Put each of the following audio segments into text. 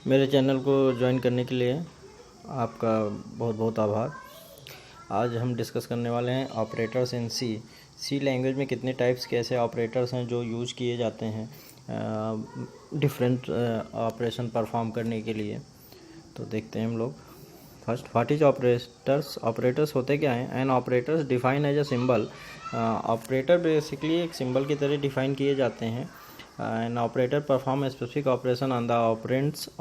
मेरे चैनल को ज्वाइन करने के लिए आपका बहुत बहुत आभार। आज हम डिस्कस करने वाले हैं ऑपरेटर्स इन सी लैंग्वेज में कितने टाइप्स के ऐसे ऑपरेटर्स हैं जो यूज़ किए जाते हैं डिफरेंट ऑपरेशन परफॉर्म करने के लिए। तो देखते हैं हम लोग। First, what is operators. Operators होते क्या हैं? An operators define as a symbol. Operator basically एक सिंबल की तरह डिफाइन किए जाते हैं। An operator perform specific operation on the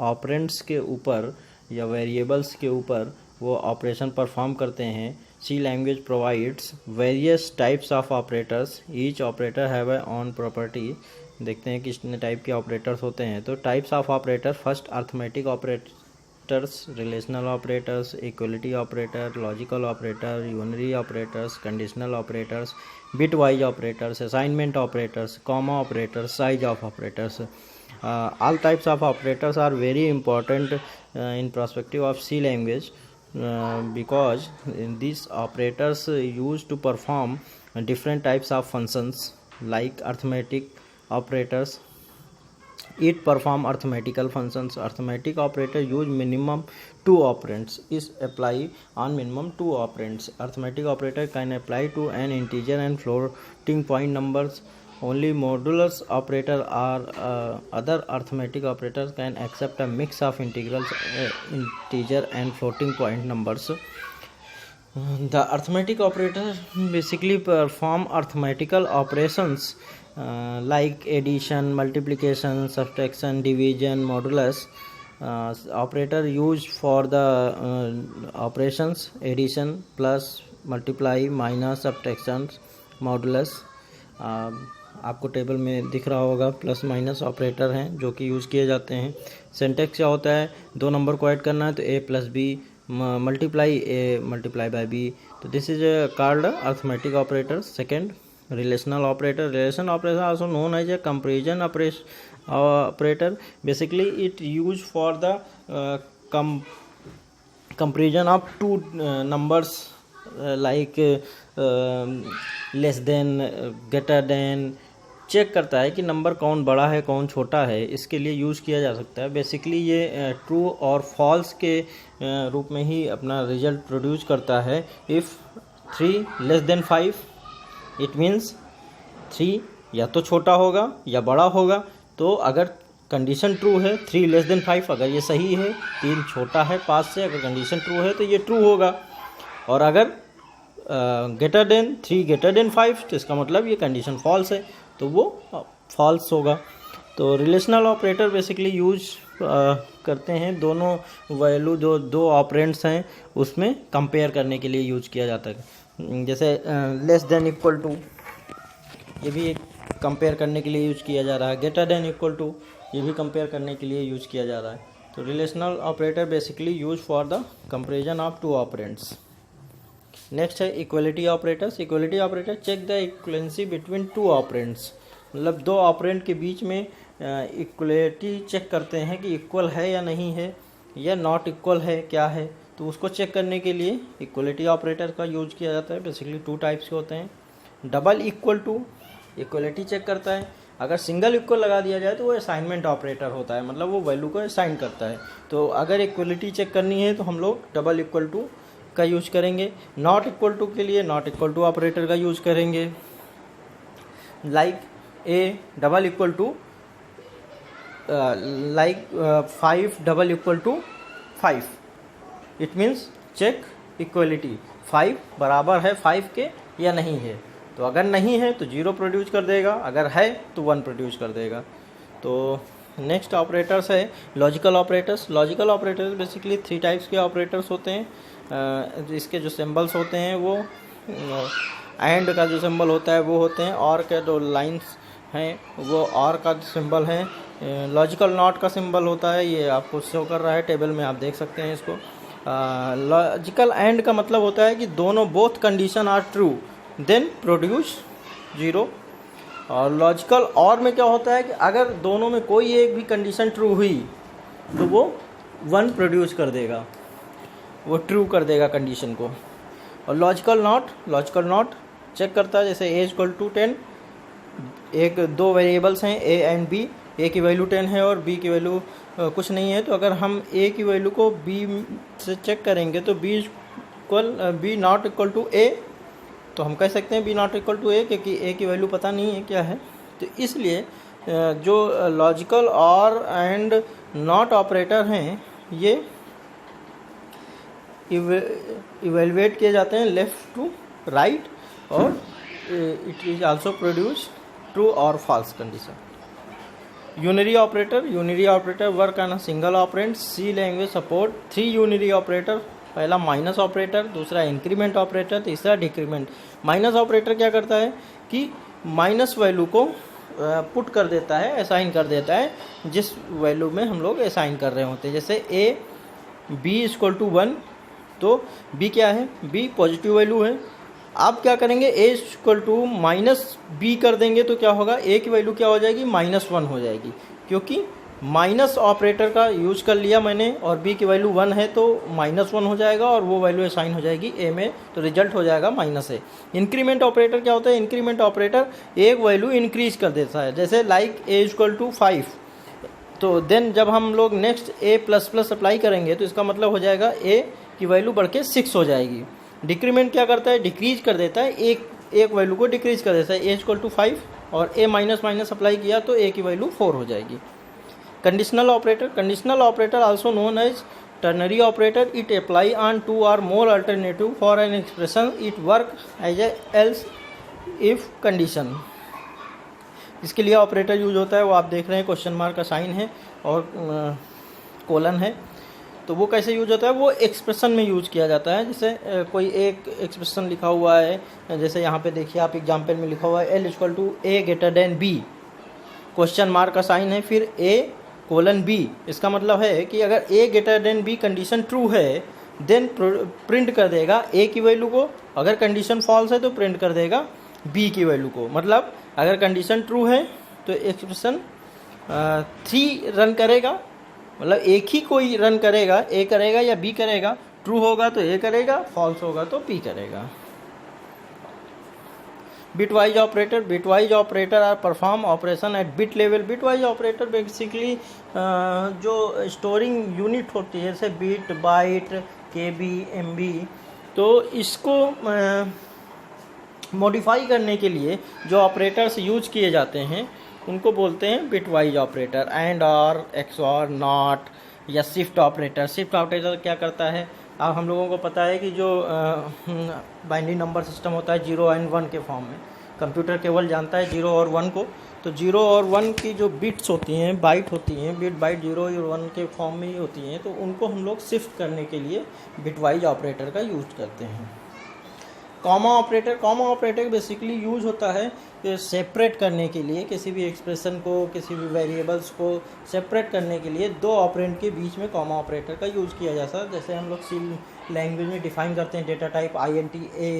operands के ऊपर या वेरिएबल्स के ऊपर वो ऑपरेशन परफॉर्म करते हैं। C language provides various types of operators. Each operator have a own property. देखते हैं कितने टाइप के ऑपरेटर्स होते हैं। तो types of operator, first arithmetic operators, relational operators, equality operator, logical operator, unary operators, conditional operators, bitwise operators, assignment operators, comma operators, size of operators. All types of operators are very important in perspective of C language because these operators used to perform different types of functions like arithmetic operators. It perform arithmetical functions. Arithmetic operator use minimum 2 operands. Is apply on minimum 2 operands. Arithmetic operator can apply to an integer and floating point numbers. Only modulus operator or other arithmetic operators can accept a mix of integrals, integer and floating point numbers. The arithmetic operator basically perform arithmetical operations like addition, multiplication, subtraction, division, modulus. Operator used for the operations addition, plus, multiply, minus, subtraction, modulus. आपको table में दिख रहा होगा plus minus operator हैं जो कि use किए जाते हैं। सिंटेक्स क्या होता है? दो नंबर को ऐड करना है तो a plus B multiply A multiply by B. तो this is called arithmetic operator. Second, relational operator. Relation operator also known as a comparison operator. Basically it used for the comparison of two numbers like less than, greater than. Check करता है कि number कौन बड़ा है कौन छोटा है, इसके लिए यूज़ किया जा सकता है. बेसिकली ये ट्रू और फॉल्स के रूप में ही अपना रिजल्ट प्रोड्यूस करता है. If 3 less than 5 it means 3 या तो छोटा होगा या बड़ा होगा. तो अगर कंडीशन ट्रू है 3 लेस देन 5, अगर ये सही है 3 छोटा है 5 से, अगर कंडीशन ट्रू है तो ये ट्रू होगा. और अगर ग्रेटर देन 3 ग्रेटर देन 5 तो इसका मतलब ये कंडीशन फॉल्स है तो वो फॉल्स होगा. तो रिलेशनल ऑपरेटर बेसिकली यूज करते हैं दोनों वैल्यू जो दो ऑपरेंड्स हैं उसमें कंपेयर करने के लिए यूज किया जाता है. जैसे लेस देन इक्वल टू, ये भी एक कंपेयर करने के लिए यूज किया जा रहा है. ग्रेटर देन इक्वल टू, ये भी कंपेयर करने के लिए यूज किया जा रहा है. तो relational operator basically use for the comparison of two operands. Next है equality operators. Equality operator check the equivalency between two operands. मतलब दो ऑपरेंड के बीच में इक्वलिटी चेक करते हैं कि इक्वल है या नहीं है या नॉट इक्वल है क्या है. तो उसको चेक करने के लिए इक्वलिटी ऑपरेटर का यूज किया जाता है. बेसिकली 2 टाइप्स के होते हैं. Double equal to equality check करता है. अगर सिंगल इक्वल लगा दिया जाए तो वो असाइनमेंट ऑपरेटर होता है, मतलब वो वैल्यू को असाइन करता है. तो अगर इक्वलिटी चेक करनी है तो हम लोग डबल इक्वल टू का यूज करेंगे. नॉट इक्वल टू के लिए नॉट इक्वल टू ऑपरेटर का यूज करेंगे. Like a double equal to like 5 double equal to 5. It means check equality 5 बराबर है 5 के या नहीं है. तो अगर नहीं है तो 0 प्रोड्यूस कर देगा, अगर है तो 1 प्रोड्यूस कर देगा. तो नेक्स्ट ऑपरेटर्स है logical operators. Logical operators basically 3 types के ऑपरेटर्स होते हैं. इसके जो सिंबल्स होते हैं वो एंड का जो सिंबल होता है वो होते हैं. और के जो लाइंस हैं वो और का सिंबल है. लॉजिकल नॉट का सिंबल होता है, ये आपको शो कर रहा है टेबल में, आप देख सकते हैं इसको. लॉजिकल एंड का मतलब होता है कि दोनों both condition are true then produce 0. और लॉजिकल और में क्या होता है कि अगर दोनों में कोई एक भी कंडीशन ट्रू हुई तो वो 1 प्रोड्यूस कर देगा, वो ट्रू कर देगा कंडीशन को. और लॉजिकल नॉट चेक करता है जैसे a = 10, एक 2 वेरिएबल्स हैं a एंड b, ए की वैल्यू 10 है और बी की वैल्यू कुछ नहीं है, तो अगर हम ए की वैल्यू को बी से चेक करेंगे तो बी नॉट इक्वल टू ए, तो हम कह सकते हैं बी नॉट इक्वल टू ए, क्योंकि ए की वैल्यू पता नहीं है क्या है। तो इसलिए जो लॉजिकल और एंड नॉट ऑपरेटर हैं ये इवेलुएट किए जाते हैं लेफ़्ट टू राइट, और it is also produce true और false condition. Unary operator work on a single operand. C language support 3 unary operator. पहला माइनस ऑपरेटर, दूसरा इंक्रीमेंट ऑपरेटर, तीसरा डिक्रीमेंट। माइनस ऑपरेटर क्या करता है कि माइनस वैल्यू को पुट कर देता है, असाइन कर देता है जिस वैल्यू में हम लोग असाइन कर रहे होते हैं। जैसे ए बी इक्वल टू 1, तो बी क्या है, बी पॉजिटिव वैल्यू है। आप क्या करेंगे, ए इक्वल टू माइनस बी कर देंगे तो क्या होगा, ए की वैल्यू क्या हो जाएगी, -1 हो जाएगी, क्योंकि माइनस ऑपरेटर का यूज कर लिया मैंने और बी की वैल्यू 1 है तो -1 हो जाएगा और वो वैल्यू असाइन हो जाएगी ए में, तो रिजल्ट हो जाएगा -a। इंक्रीमेंट ऑपरेटर क्या होता है, इंक्रीमेंट ऑपरेटर एक वैल्यू इंक्रीज कर देता है, जैसे लाइक ए इक्वल टू 5, तो देन जब हम लोग नेक्स्ट a++ अप्लाई करेंगे तो इसका मतलब हो जाएगा a की वैल्यू बढ़ के 6 हो जाएगी। डिक्रीमेंट क्या करता है, डिक्रीज कर देता है, एक वैल्यू को डिक्रीज कर देता है। a इक्वल टू 5 और a अप्लाई किया तो a की वैल्यू 4 हो जाएगी। Conditional operator also known as ternary operator, it apply on 2 or more alternative for an expression, it work as else if condition. इसके लिए ऑपरेटर यूज होता है, वो आप देख रहे हैं क्वेश्चन मार्क का साइन है और कोलन है। तो वो कैसे यूज होता है, वो एक्सप्रेशन में यूज किया जाता है। जैसे कोई एक एक्सप्रेशन लिखा हुआ है, जैसे यहाँ पे देखिए आप एग्जाम्पल में लिखा हुआ है L equal to A greater than B, question mark का साइन है, फिर A:B। इसका मतलब है कि अगर A greater than B condition true है देन प्रिंट कर देगा A की वैल्यू को, अगर कंडीशन फॉल्स है तो प्रिंट कर देगा B की वैल्यू को। मतलब अगर कंडीशन ट्रू है तो एक्सप्रेशन 3 रन करेगा, मतलब एक ही कोई रन करेगा, A करेगा या B करेगा। ट्रू होगा तो A करेगा, फॉल्स होगा तो B करेगा। Bitwise operator are perform operation at bit level. Bitwise operator basically जो स्टोरिंग यूनिट होती है, जैसे बिट, बाइट, KB, MB, तो इसको मॉडिफाई करने के लिए जो ऑपरेटर्स यूज किए जाते हैं उनको बोलते हैं बिटवाइज ऑपरेटर। एंड और XOR, नॉट या शिफ्ट ऑपरेटर। शिफ्ट ऑपरेटर क्या करता है, अब हम लोगों को पता है कि जो बाइनरी नंबर सिस्टम होता है 0 और 1 के फॉर्म में, कंप्यूटर केवल जानता है 0 और 1 को। तो 0 और 1 की जो बिट्स होती हैं, बाइट होती हैं, बिट बाइट 0 और 1 के फॉर्म में ही होती हैं, तो उनको हम लोग शिफ्ट करने के लिए बिटवाइज ऑपरेटर का यूज करते हैं। कॉमा ऑपरेटर बेसिकली यूज होता है सेपरेट करने के लिए, किसी भी एक्सप्रेशन को, किसी भी वेरिएबल्स को सेपरेट करने के लिए 2 ऑपरेंड के बीच में कॉमा ऑपरेटर का यूज़ किया जाता है। जैसे हम लोग सी लैंग्वेज में डिफाइन करते हैं data type INT A,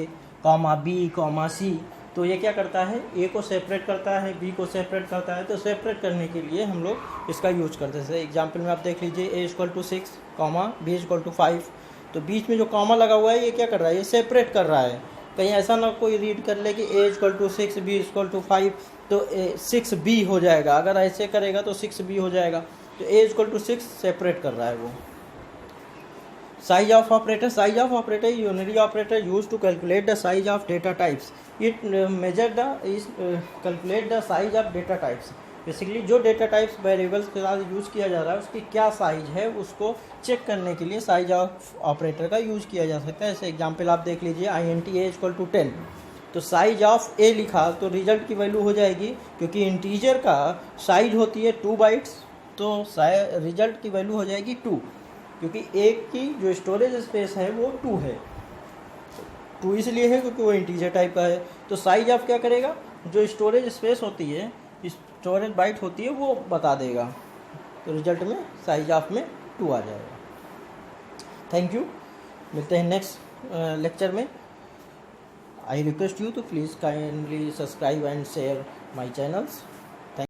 B, C, तो ये क्या करता है, A को सेपरेट करता है, B को सेपरेट करता है। तो सेपरेट करने के लिए हम लोग इसका यूज करते हैं। जैसे एग्जाम्पल में आप देख लीजिए A equal to 6, B equal to 5, तो बीच में जो कॉमा लगा हुआ है ये क्या कर रहा है, ये सेपरेट कर रहा है। कहीं ऐसा ना कोई रीड कर ले कि A equal to 6, B equal to 5, तो 6B हो जाएगा। अगर ऐसे करेगा तो 6B हो जाएगा। तो A इक्वल टू 6 सेपरेट कर रहा है वो। Size of operator unary operator use to calculate the size of data types. It measure calculate the size of data types. Basically जो डेटा टाइप्स वेरिएबल्स के साथ यूज़ किया जा रहा है उसकी क्या साइज है उसको चेक करने के लिए साइज ऑफ ऑपरेटर का यूज़ किया जा सकता है। जैसे एग्जांपल आप देख लीजिए INT A इक्वल टू 10, तो साइज ऑफ A लिखा तो रिजल्ट की वैल्यू हो जाएगी, क्योंकि इंटीजर का साइज होती है 2 बाइट्स, तो रिजल्ट की वैल्यू हो जाएगी 2, क्योंकि एक की जो स्टोरेज स्पेस है वो 2 है। 2 इसलिए है क्योंकि वो इंटीजर टाइप का है। तो साइज ऑफ क्या करेगा, जो स्टोरेज स्पेस होती है, स्टोरेज बाइट होती है, वो बता देगा। तो रिजल्ट में साइज ऑफ में 2 आ जाएगा। थैंक यू, मिलते हैं नेक्स्ट लेक्चर में। आई रिक्वेस्ट यू तो please kindly subscribe and share my channels.